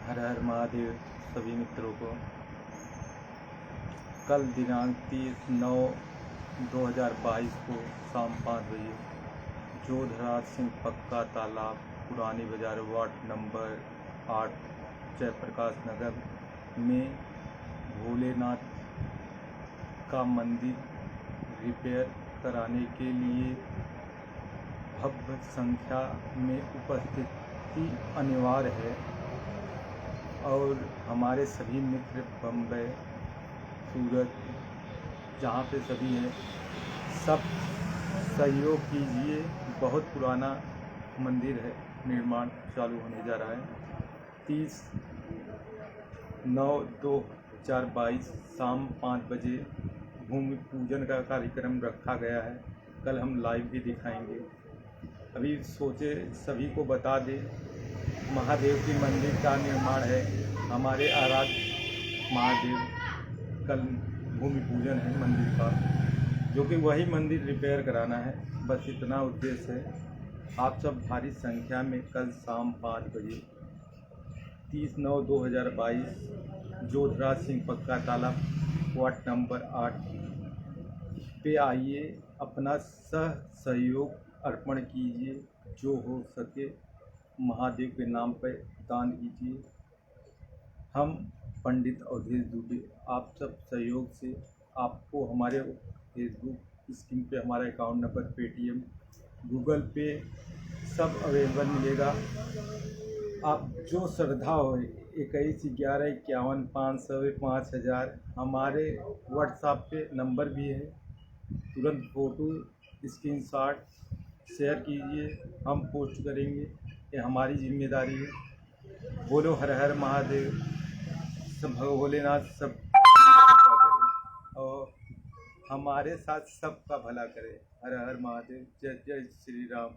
हर हर महादेव सभी मित्रों को। कल दिनांक 30/9/2022 को शाम 5 बजे जोधराज सिंह पक्का तालाब पुरानी बाजार वार्ड नंबर 8 जयप्रकाश नगर में भोलेनाथ का मंदिर रिपेयर कराने के लिए भव्य संख्या में उपस्थिति अनिवार्य है और हमारे सभी मित्र बम्बई, सूरत, जहाँ पे सभी हैं, सब सहयोग कीजिए। बहुत पुराना मंदिर है, निर्माण चालू होने जा रहा है। 30/9/2022 शाम 5 बजे भूमि पूजन का कार्यक्रम रखा गया है। कल हम लाइव भी दिखाएंगे। अभी सोचे सभी को बता दें, महादेव की मंदिर का निर्माण है। हमारे आराध्य महादेव, कल भूमि पूजन है मंदिर का, जो कि वही मंदिर रिपेयर कराना है। बस इतना उद्देश्य है। आप सब भारी संख्या में कल शाम 5 बजे 30/9/2022 जोधराज सिंह पक्का तालाब वार्ड नंबर 8 पे आइए। अपना सहयोग अर्पण कीजिए। जो हो सके महादेव के नाम पर दान कीजिए। हम पंडित अवधेश दुबे आप सब सहयोग से आपको हमारे फेसबुक स्क्रीन पे हमारा अकाउंट नंबर, पेटीएम, गूगल पे सब अवेलेबल मिलेगा। आप जो श्रद्धा हो 21/11/51 हमारे व्हाट्सएप पे नंबर भी है। तुरंत फ़ोटो स्क्रीनशॉट शेयर कीजिए, हम पोस्ट करेंगे। ये हमारी जिम्मेदारी है। बोलो हर हर महादेव, सब भोलेनाथ सब करें और हमारे साथ सबका भला करे। हर हर महादेव, जय जय श्री राम।